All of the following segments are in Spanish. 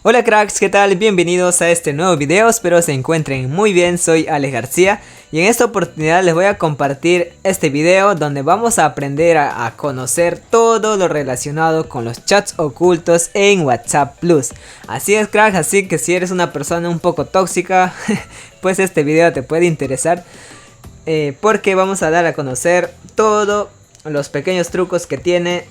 Hola cracks, ¿qué tal? Bienvenidos a este nuevo video, espero se encuentren muy bien, soy Alex García y en esta oportunidad les voy a compartir este video donde vamos a aprender a conocer todo lo relacionado con los chats ocultos en WhatsApp Plus. Así es cracks, así que si eres una persona un poco tóxica, pues este video te puede interesar porque vamos a dar a conocer todos los pequeños trucos que tiene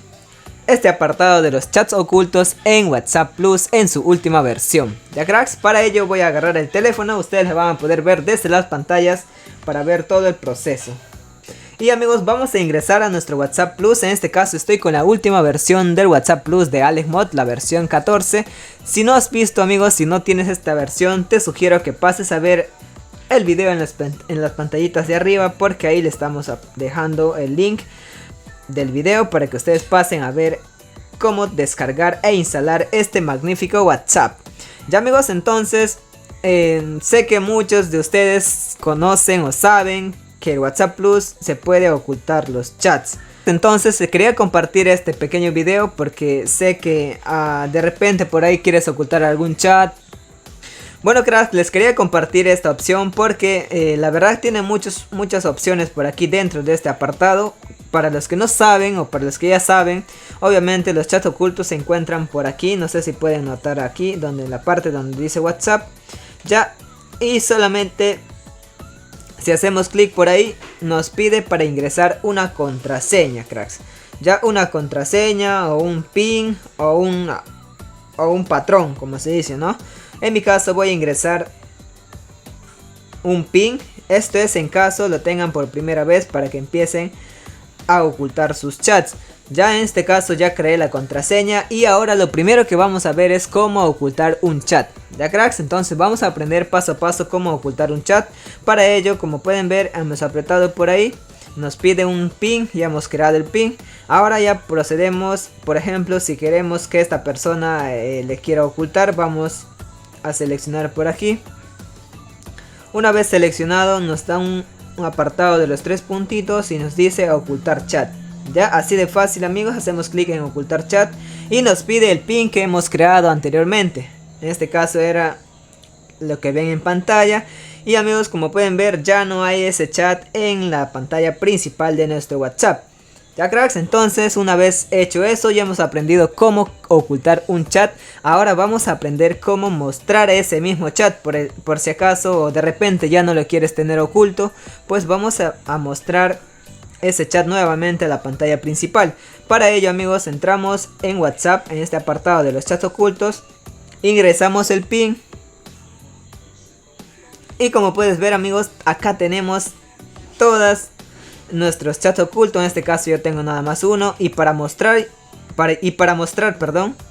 este apartado de los chats ocultos en WhatsApp Plus en su última versión. Ya cracks, para ello voy a agarrar el teléfono, ustedes lo van a poder ver desde las pantallas para ver todo el proceso. Y amigos, vamos a ingresar a nuestro WhatsApp Plus, en este caso estoy con la última versión del WhatsApp Plus de AlexMod, la versión 14. Si no has visto amigos, si no tienes esta versión, te sugiero que pases a ver el video en las pantallitas de arriba, porque ahí le estamos dejando el link del video para que ustedes pasen a ver cómo descargar e instalar este magnífico WhatsApp. Ya amigos, entonces sé que muchos de ustedes conocen o saben que el WhatsApp Plus se puede ocultar los chats. Entonces quería compartir este pequeño video porque sé que de repente por ahí quieres ocultar algún chat. Bueno cracks, les quería compartir esta opción porque la verdad tiene muchas opciones por aquí dentro de este apartado. Para los que no saben o para los que ya saben, obviamente los chats ocultos se encuentran por aquí. No sé si pueden notar aquí, donde en la parte donde dice WhatsApp. Ya, y solamente si hacemos clic por ahí, nos pide para ingresar una contraseña, cracks. Ya una contraseña o un pin o un patrón, como se dice, ¿no? En mi caso voy a ingresar un pin. Esto es en caso lo tengan por primera vez para que empiecen a ocultar sus chats. Ya en este caso ya creé la contraseña y ahora lo primero que vamos a ver es cómo ocultar un chat. Ya cracks, entonces vamos a aprender paso a paso cómo ocultar un chat. Para ello, como pueden ver, hemos apretado por ahí, nos pide un pin, ya hemos creado el pin. Ahora ya procedemos, por ejemplo, si queremos que esta persona le quiera ocultar, vamos a seleccionar por aquí. Una vez seleccionado nos da un apartado de los tres puntitos y nos dice ocultar chat. Ya así de fácil amigos, hacemos clic en ocultar chat y nos pide el pin que hemos creado anteriormente. En este caso era lo que ven en pantalla. Y amigos, como pueden ver, ya no hay ese chat en la pantalla principal de nuestro WhatsApp. Ya cracks, entonces una vez hecho eso, ya hemos aprendido cómo ocultar un chat. Ahora vamos a aprender cómo mostrar ese mismo chat. Por si acaso o de repente ya no lo quieres tener oculto, pues vamos a mostrar ese chat nuevamente a la pantalla principal. Para ello amigos, entramos en WhatsApp, en este apartado de los chats ocultos, ingresamos el pin. Y como puedes ver amigos, acá tenemos todas nuestros chats ocultos. En este caso yo tengo nada más uno. Y para mostrar,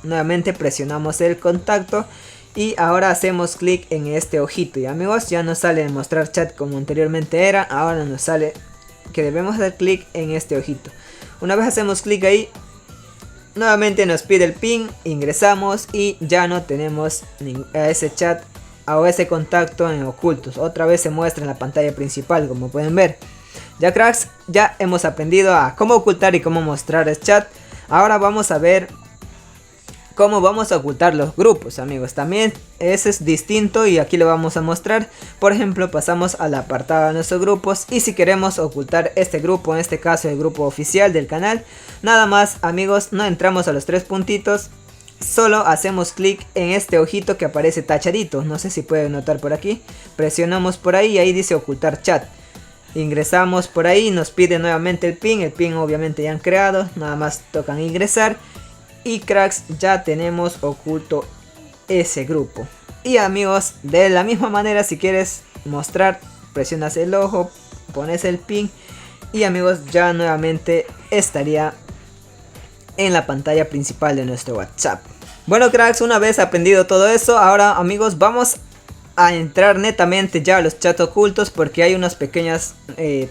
nuevamente presionamos el contacto. Y ahora hacemos clic en este ojito. Y amigos, ya nos sale en mostrar chat como anteriormente era. Ahora nos sale que debemos dar clic en este ojito. Una vez hacemos clic ahí, nuevamente nos pide el pin. Ingresamos y ya no tenemos a ese chat o ese contacto en ocultos. Otra vez se muestra en la pantalla principal, como pueden ver. Ya cracks, ya hemos aprendido a cómo ocultar y cómo mostrar el chat. Ahora vamos a ver cómo vamos a ocultar los grupos amigos. También ese es distinto y aquí lo vamos a mostrar. Por ejemplo, pasamos al apartado de nuestros grupos. Y si queremos ocultar este grupo, en este caso el grupo oficial del canal, nada más amigos, no entramos a los tres puntitos. Solo hacemos clic en este ojito que aparece tachadito. No sé si pueden notar por aquí. Presionamos por ahí y ahí dice ocultar chat. Ingresamos por ahí, nos pide nuevamente el pin obviamente ya han creado, nada más tocan ingresar y cracks, ya tenemos oculto ese grupo. Y amigos, de la misma manera, si quieres mostrar, presionas el ojo, pones el pin y amigos, ya nuevamente estaría en la pantalla principal de nuestro WhatsApp. Bueno cracks, una vez aprendido todo eso, ahora amigos vamos a entrar netamente ya a los chats ocultos porque hay unos pequeños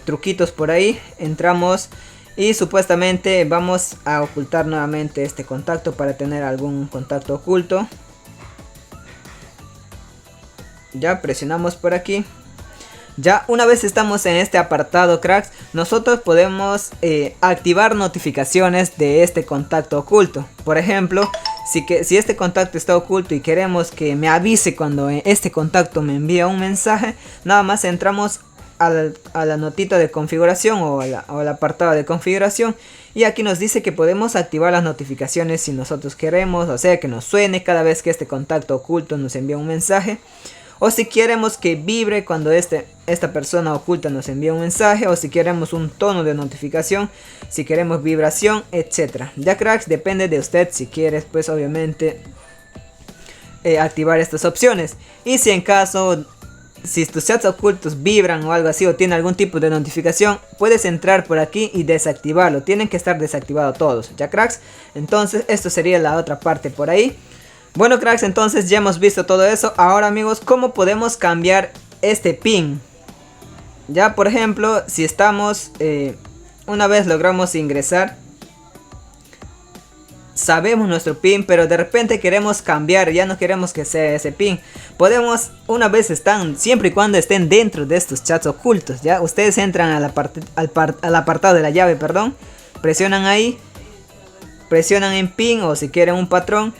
truquitos por ahí. Entramos y supuestamente vamos a ocultar nuevamente este contacto para tener algún contacto oculto. Ya presionamos por aquí. Ya una vez estamos en este apartado cracks, nosotros podemos activar notificaciones de este contacto oculto. Por ejemplo, Si este contacto está oculto y queremos que me avise cuando este contacto me envía un mensaje, nada más entramos a la notita de configuración o al apartado de configuración, y aquí nos dice que podemos activar las notificaciones si nosotros queremos, o sea que nos suene cada vez que este contacto oculto nos envía un mensaje, o si queremos que vibre cuando esta persona oculta nos envía un mensaje, o si queremos un tono de notificación, si queremos vibración, etcétera. Ya cracks, depende de usted si quieres, pues obviamente activar estas opciones. Y si en caso, si tus chats ocultos vibran o algo así, o tiene algún tipo de notificación, puedes entrar por aquí y desactivarlo. Tienen que estar desactivados todos, ya cracks. Entonces esto sería la otra parte por ahí. Bueno cracks, entonces ya hemos visto todo eso. Ahora amigos, ¿cómo podemos cambiar este pin? Ya por ejemplo, si estamos, una vez logramos ingresar, sabemos nuestro pin, pero de repente queremos cambiar, ya no queremos que sea ese pin. Podemos, una vez están, siempre y cuando estén dentro de estos chats ocultos, ya ustedes entran al apartado de la llave, perdón, presionan ahí, presionan en pin o si quieren un patrón.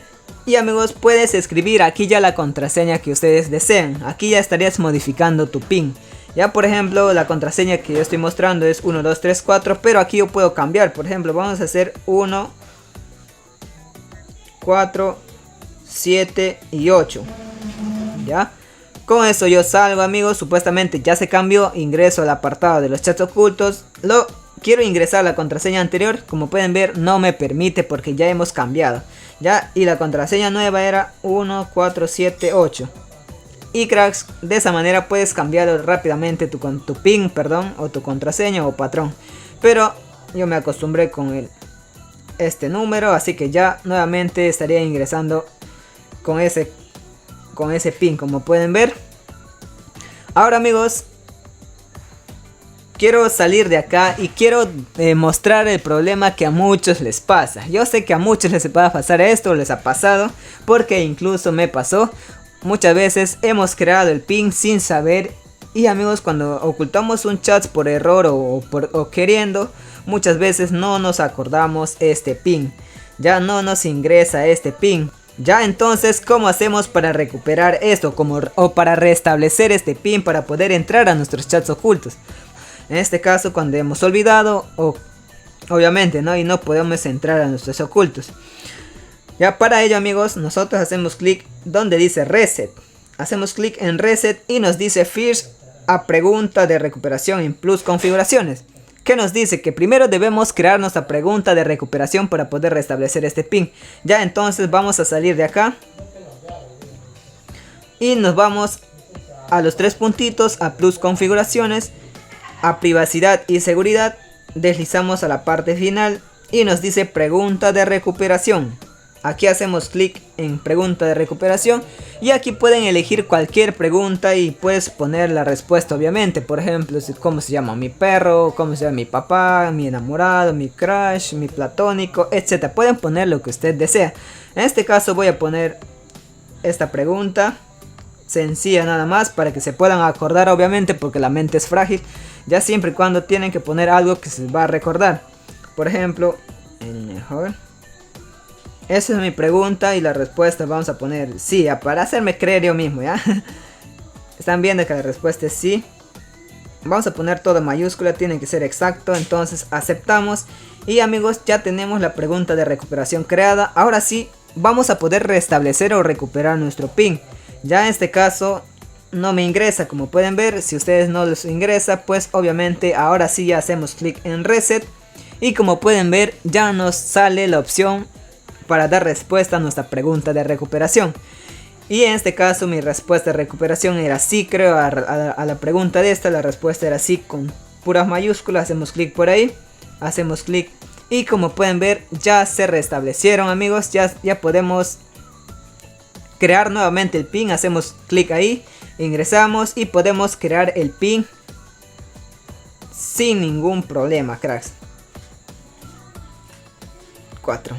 Y amigos, puedes escribir aquí ya la contraseña que ustedes deseen. Aquí ya estarías modificando tu pin. Ya por ejemplo, la contraseña que yo estoy mostrando es 1, 2, 3, 4. Pero aquí yo puedo cambiar. Por ejemplo, vamos a hacer 1, 4, 7 y 8. Ya. Con eso yo salgo amigos. Supuestamente ya se cambió. Ingreso al apartado de los chats ocultos. Quiero ingresar la contraseña anterior. Como pueden ver, no me permite porque ya hemos cambiado. Ya, y la contraseña nueva era 1, 4, 7, 8. Y cracks, de esa manera puedes cambiar rápidamente tu pin, perdón, o tu contraseña o patrón. Pero yo me acostumbré con este número, así que ya nuevamente estaría ingresando con ese pin, como pueden ver. Ahora amigos, quiero salir de acá y quiero mostrar el problema que a muchos les pasa. Yo sé que a muchos les va a pasar esto, les ha pasado, porque incluso me pasó. Muchas veces hemos creado el pin sin saber. Y amigos, cuando ocultamos un chat por error o queriendo, muchas veces no nos acordamos este pin. Ya no nos ingresa este pin. Ya entonces, ¿cómo hacemos para recuperar esto? O para restablecer este pin para poder entrar a nuestros chats ocultos. En este caso, cuando hemos olvidado, obviamente, ¿no? Y no podemos entrar a nuestros ocultos. Ya para ello, amigos, nosotros hacemos clic donde dice Reset. Hacemos clic en Reset y nos dice First a pregunta de recuperación en Plus configuraciones. Que nos dice que primero debemos crear nuestra pregunta de recuperación para poder restablecer este pin. Ya entonces vamos a salir de acá. Y nos vamos a los tres puntitos, a Plus configuraciones, a privacidad y seguridad. Deslizamos a la parte final y nos dice pregunta de recuperación. Aquí hacemos clic en pregunta de recuperación y aquí pueden elegir cualquier pregunta y puedes poner la respuesta obviamente. Por ejemplo, cómo se llama mi perro, cómo se llama mi papá, mi enamorado, mi crush, mi platónico, etc. Pueden poner lo que usted desea. En este caso voy a poner esta pregunta sencilla nada más para que se puedan acordar obviamente, porque la mente es frágil. Ya siempre y cuando tienen que poner algo que se va a recordar. Por ejemplo, el mejor. Esa es mi pregunta y la respuesta vamos a poner sí, para hacerme creer yo mismo, ¿ya? Están viendo que la respuesta es sí. Vamos a poner todo en mayúscula, tiene que ser exacto, entonces aceptamos. Y amigos, ya tenemos la pregunta de recuperación creada. Ahora sí, vamos a poder restablecer o recuperar nuestro pin. Ya en este caso no me ingresa, como pueden ver. Si ustedes no les ingresa, pues obviamente ahora sí ya hacemos clic en Reset. Y como pueden ver, ya nos sale la opción para dar respuesta a nuestra pregunta de recuperación. Y en este caso mi respuesta de recuperación era sí, creo, a la pregunta de esta. La respuesta era sí con puras mayúsculas. Hacemos clic por ahí, hacemos clic y como pueden ver ya se restablecieron amigos. Ya podemos crear nuevamente el pin. Hacemos clic ahí, ingresamos y podemos crear el pin sin ningún problema, cracks. 4.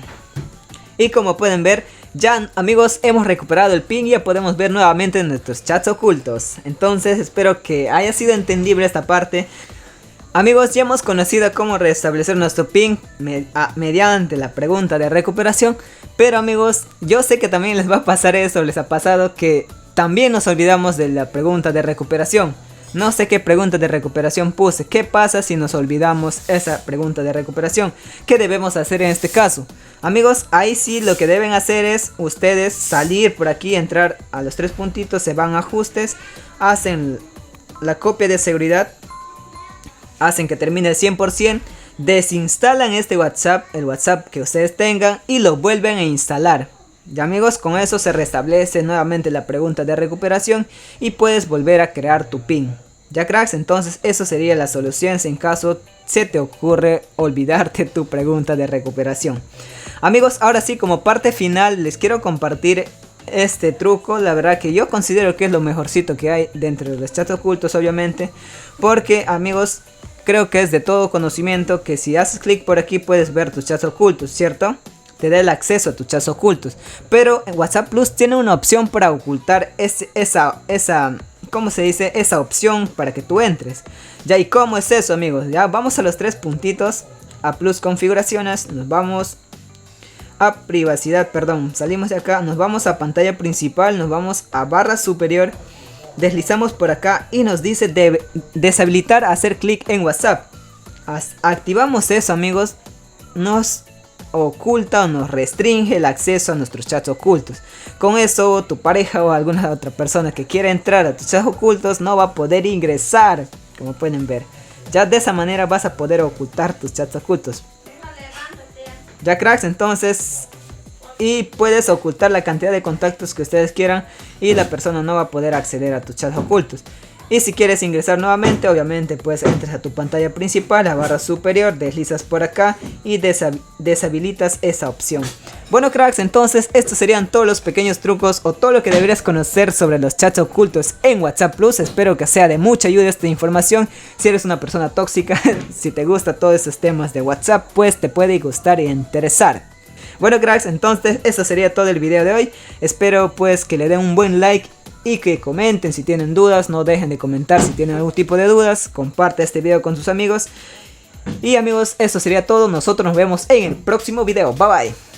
Y como pueden ver, ya amigos hemos recuperado el pin y ya podemos ver nuevamente nuestros chats ocultos. Entonces espero que haya sido entendible esta parte. Amigos, ya hemos conocido cómo restablecer nuestro ping mediante la pregunta de recuperación. Pero amigos, yo sé que también les va a pasar eso, les ha pasado que también nos olvidamos de la pregunta de recuperación. No sé qué pregunta de recuperación puse. ¿Qué pasa si nos olvidamos esa pregunta de recuperación? ¿Qué debemos hacer en este caso? Amigos, ahí sí lo que deben hacer es ustedes salir por aquí, entrar a los tres puntitos, se van a ajustes, hacen la copia de seguridad, hacen que termine el 100%, desinstalan este WhatsApp, el WhatsApp que ustedes tengan, y lo vuelven a instalar. Ya amigos, con eso se restablece nuevamente la pregunta de recuperación y puedes volver a crear tu pin. Ya cracks, entonces eso sería la solución si en caso se te ocurre olvidarte tu pregunta de recuperación. Amigos, ahora sí, como parte final les quiero compartir este truco. La verdad que yo considero que es lo mejorcito que hay dentro de los chats ocultos, obviamente, porque amigos, creo que es de todo conocimiento que si haces clic por aquí puedes ver tus chats ocultos, ¿cierto? Te da el acceso a tus chats ocultos. Pero en WhatsApp Plus tiene una opción para ocultar ¿cómo se dice? Esa opción para que tú entres. Ya, ¿y cómo es eso, amigos? Ya, vamos a los tres puntitos, a Plus configuraciones, nos vamos a privacidad, perdón, salimos de acá, nos vamos a pantalla principal, nos vamos a barra superior, deslizamos por acá y nos dice deshabilitar hacer clic en WhatsApp. Activamos eso, amigos, nos oculta o nos restringe el acceso a nuestros chats ocultos. Con eso tu pareja o alguna otra persona que quiera entrar a tus chats ocultos no va a poder ingresar, como pueden ver. Ya de esa manera vas a poder ocultar tus chats ocultos. Ya cracks, entonces, y puedes ocultar la cantidad de contactos que ustedes quieran y la persona no va a poder acceder a tus chats ocultos. Y si quieres ingresar nuevamente, obviamente pues entras a tu pantalla principal, a barra superior, deslizas por acá y deshabilitas esa opción. Bueno cracks, entonces estos serían todos los pequeños trucos o todo lo que deberías conocer sobre los chats ocultos en WhatsApp Plus. Espero que sea de mucha ayuda esta información. Si eres una persona tóxica, si te gusta todos estos temas de WhatsApp, pues te puede gustar e interesar. Bueno cracks, entonces eso sería todo el video de hoy. Espero pues que le den un buen like y que comenten si tienen dudas. No dejen de comentar si tienen algún tipo de dudas. Comparte este video con sus amigos. Y amigos, eso sería todo. Nosotros nos vemos en el próximo video. Bye bye.